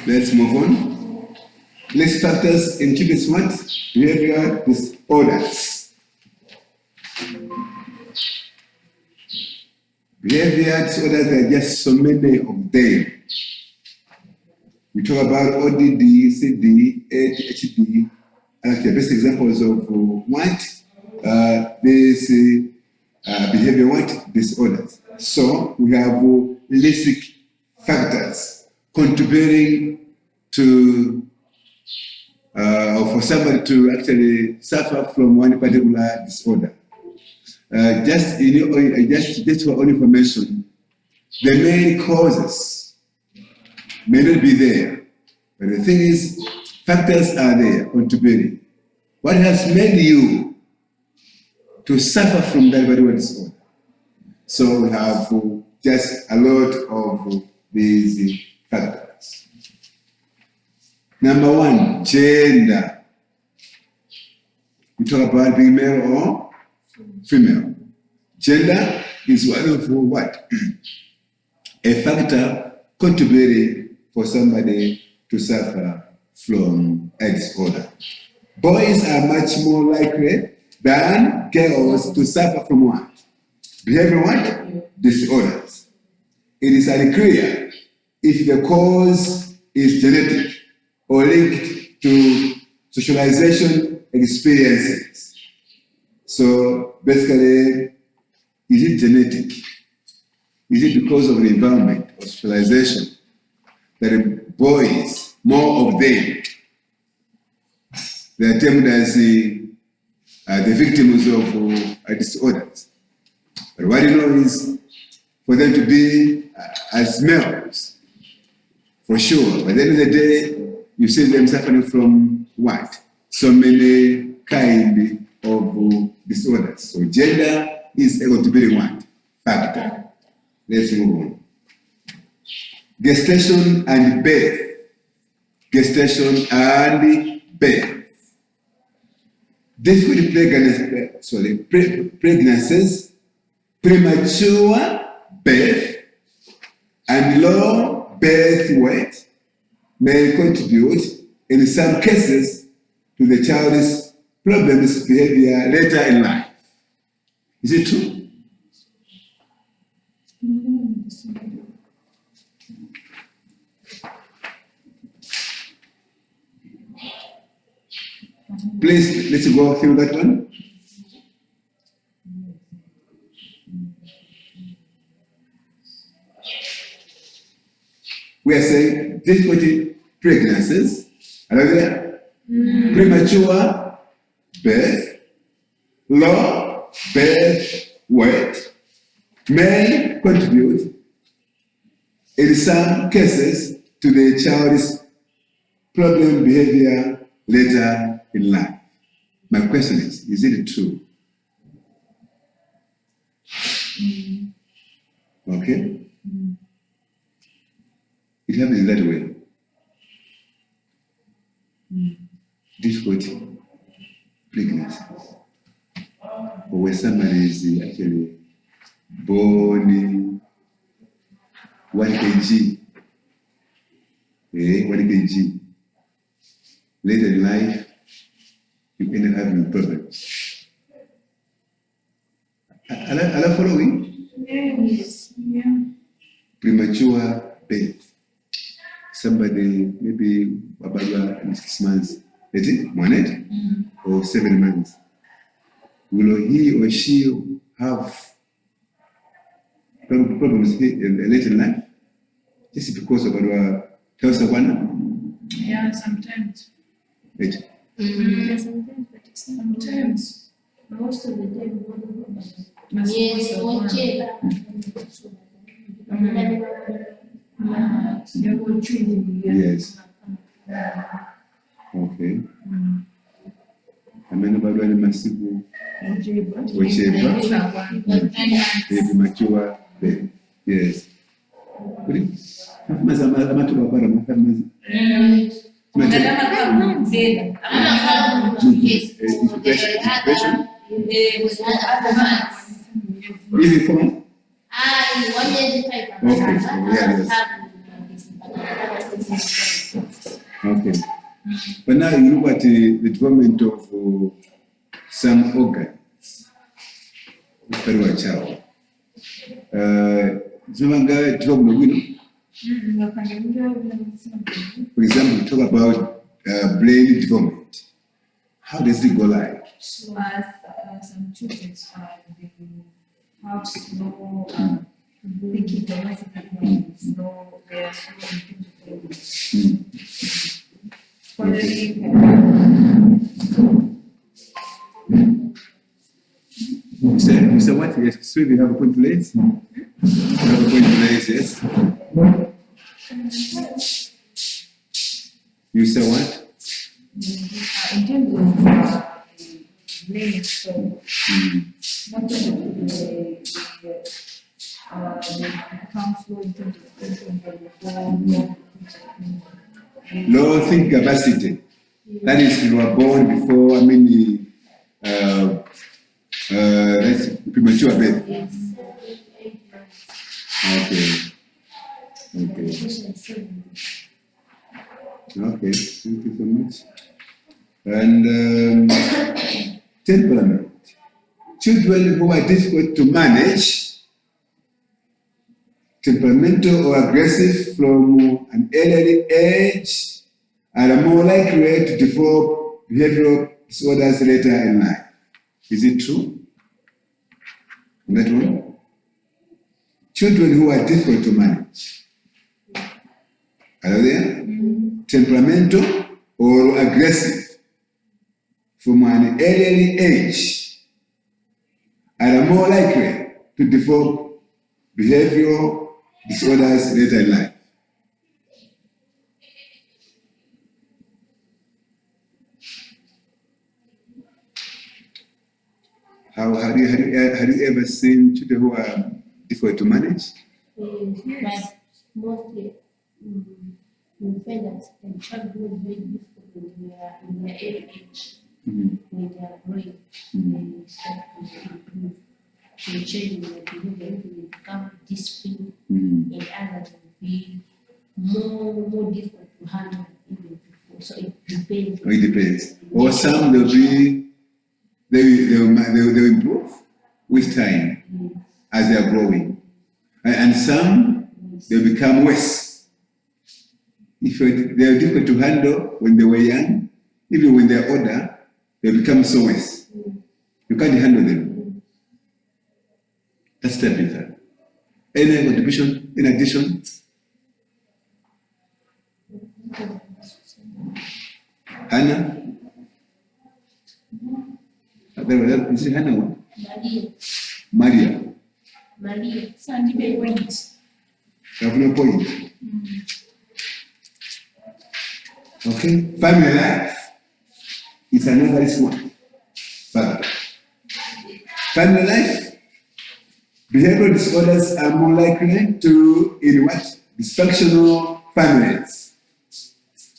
Let's move on. Risk factors in children's what? Behaviour disorders. Behaviour disorders, there are just so many of them. We talk about ODD, CD, ADHD, and the best examples of what? These behavior what? Disorders. So we have risk factors contributing to or for somebody to actually suffer from one particular disorder. Just for own information, the main causes may not be there, but the thing is, factors are there contributing. What has made you to suffer from that particular disorder? So we have just a lot of these factors. Number one, gender. We talk about being male or female. Gender is one of what? A factor contributing for somebody to suffer from a disorder. Boys are much more likely than girls to suffer from what? Behavioral what? Disorders. It is unclear if the cause is genetic or linked to socialization experiences. So basically, is it genetic? Is it because of the environment or socialization that boys, more of them, they are termed as the victims of disorders? But what you know is for them to be as males, for sure. But at the end of the day, you see them suffering from what? So many kind of disorders. So gender is a contributing what? Factor. Let's move on. Gestation and birth. Gestation and birth. Difficult pregnancies, premature birth, and low birth weight may contribute, in some cases, to the child's problems behavior later in life. Is it true? Please, let's go through that one. We are saying difficult pregnancies, premature birth, low birth weight may contribute, in some cases, to the child's problem behavior later in life. My question is it true? Okay? It happens that way. Difficult pregnancy. Or when somebody is actually born 1 kg, 1 kg. Later in life, you end up having problems. Are you following? Yes. Yeah. Premature birth. Somebody maybe about 6 months, is it? 1 or 7 months. Will he or she have problems later in life? Just because of our health awareness? Yeah, sometimes. Right. Yeah, sometimes, but sometimes. Most of the time, Yes. Okay. Amena balwani masiku ocheba premature birth. Yes. Kuri amatuba bara mafamazi. Depression. Even for okay, so yes. Okay. But now you look at the development of some organs. Very well, child. For example, we talk about brain development. How does it go like? So as some children they have slow thinking capacity, slow, they are slow in Mr. What? Yes, so you have a point to raise? You have a point to raise, yes? You say what? in terms of learning, so not only they become slow in terms of thinking, but Low think capacity. That is, you were born before, that's premature birth. Okay. Okay. Okay, thank you so much. And temperament. Children who are difficult to manage, temperamental or aggressive from an early age, are more likely to develop behavioral disorders later in life. Is it true? That one? Children who are difficult to manage. Are there? Temperamental or aggressive from an early age are more likely to develop behavioral disorders later in life. Have you ever seen children who are difficult to manage? But mostly we find that the child who is very difficult when they are in their early age, when they are growing, they start to improve. They change in their behavior, they become disciplined, and others will be more difficult to handle even before. So it depends. It depends. Or some they will improve with time as they are growing, and some they become worse. If they are difficult to handle when they were young, even when they are older, they become so worse. You can't handle them. That's the difference. Any contribution in addition? Hannah? Is it Hannah one? Maria. Sandy Bay went. You have no point. Okay? Family life is another one. Family life, behavioral disorders are more likely to in what? Dysfunctional families.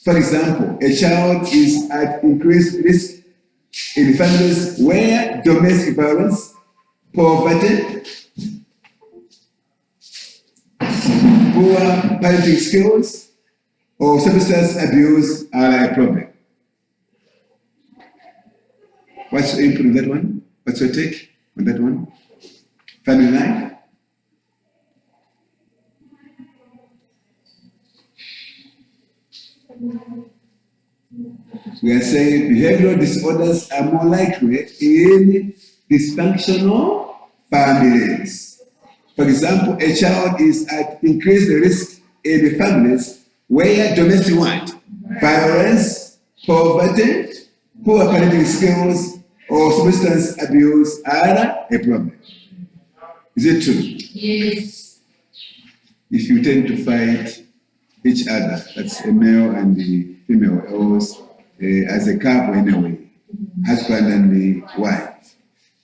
For example, a child is at increased risk in families where domestic violence, poverty, poor parenting skills, or substance abuse are a problem. What's your input on that one? What's your take on that one? Family life? We are saying behavioral disorders are more likely in dysfunctional families. For example, a child is at increased risk in families where domestic violence, poverty, poor parenting skills, or substance abuse are a problem. Is it true? Yes. If you tend to fight each other, that's a male and the female, or as a couple anyway, husband and the wife.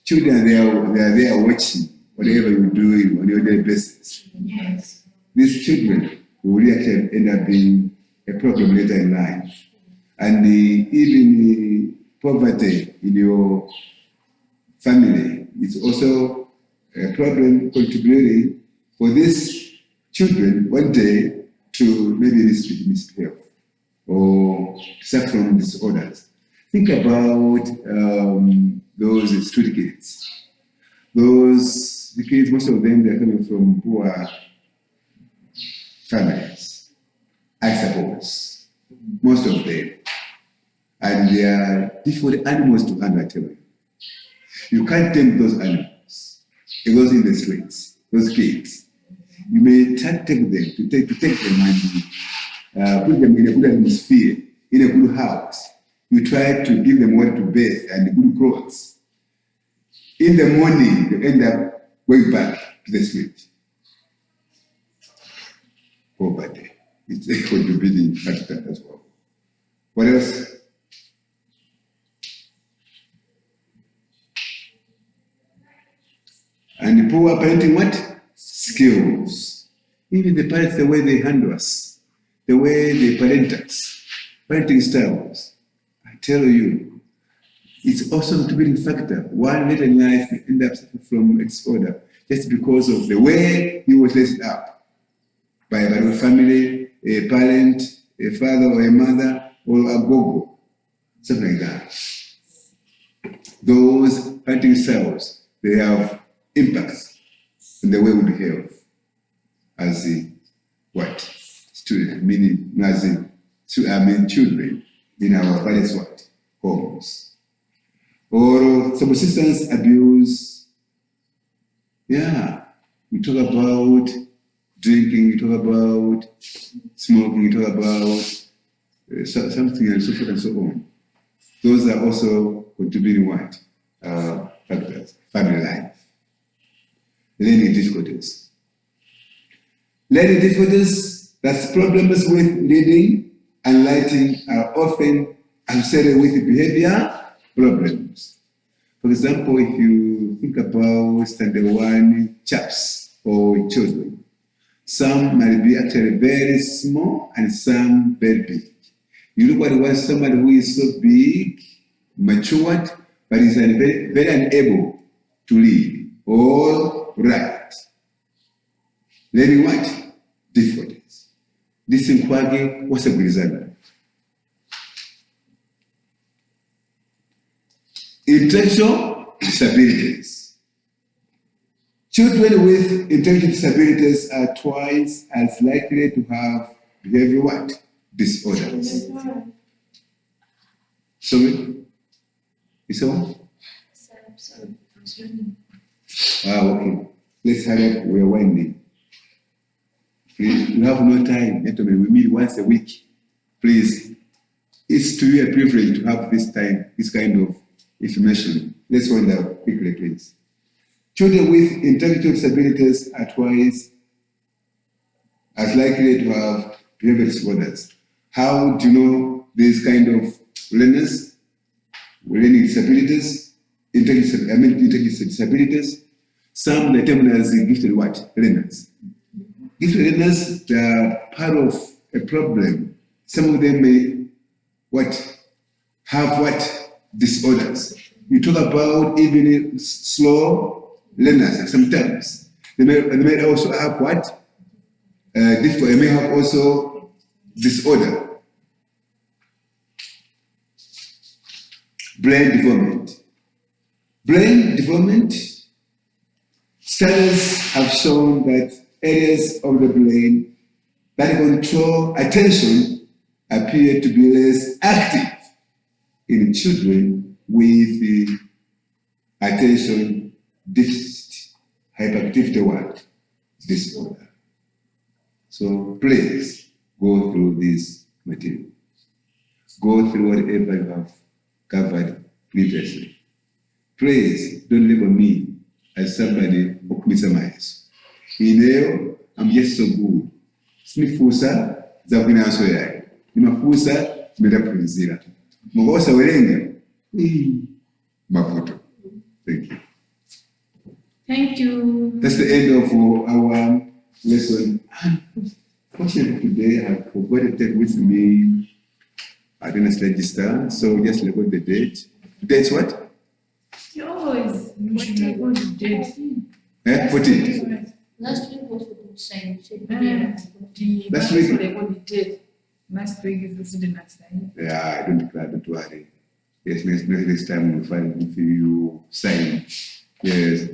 Children, they are there watching whatever you do on your daily basis. Yes. These children will really end up being a problem later in life. And even the poverty in your family is also a problem contributing for these children one day to maybe misbehave or suffer from disorders. Think about those street kids. The kids, most of them, they're coming from poor families, I suppose. Most of them. And they are difficult animals to handle, I tell you. You can't take those animals. It goes in the streets, those kids. You may take them, to take them and put them in a good atmosphere, in a good house. You try to give them water to bathe and good clothes. In the morning, you end up going back to the street. Poverty. It's a contributing factor as well. What else? And poor parenting what? Skills. Even the parents, the way they handle us, the way they parent us, parenting styles. I tell you, it's also a contributing factor. One later in life, you end up suffering from disorder just because of the way he was raised up by a family, a parent, a father or a mother, or a gogo, something like that. Those parenting styles, they have impacts on the way we behave as what? Students, meaning children in our various what? Homes. Or substance abuse. Yeah, we talk about drinking, we talk about smoking, we talk about something and so forth and so on. Those are also contributing what? Factors. Family life. Learning difficulties. Learning difficulties, that's problems with reading and writing are often associated with behavior problems. For example, if you think about standard 1 chaps or children, some might be actually very small and some very big. You look at somebody who is so big, matured, but is very, very unable to read or write. Learning what? Difficulties. This in Kwage, what's a good example? Intellectual disabilities. Children with intellectual disabilities are twice as likely to have behavior what? Disorders. Sorry? Is that what? Okay. Let's hurry up. We're winding. Please, we have no time, gentlemen. We meet once a week. Please, it's to you a privilege to have this time, this kind of information. Let's wind up quickly, please. Children with intellectual disabilities are twice as likely to have behavior disorders. How do you know these kind of learners, learning disabilities, intellectual disabilities? Some they term as gifted what? Learners. Gifted learners, they are part of a problem. Some of them may what? Have what? Disorders. You talk about even slow learners sometimes. They may also have what? They may have also disorder. Brain development. Brain development, studies have shown that areas of the brain that control attention appear to be less active in children with the attention deficit, hyperactivity disorder. So please go through this material. Go through whatever you have covered previously. Please don't label me as somebody who compromises. Leo, I'm just so good. Sinifusa za kunaso yake. Nimafusa zimetapunzira. Mgosa welenga. Mafuto. Thank you. Thank you. That's the end of our lesson. Fortunately today I forgot to take with me attendance register, so just record the date. Today's what? You always mention the date. 14th. Last week was the good sign. Last That's week- what I only did. Last week is the student sign. Yeah, I don't cry, don't worry. Yes, next time we'll find if you sign. Yes.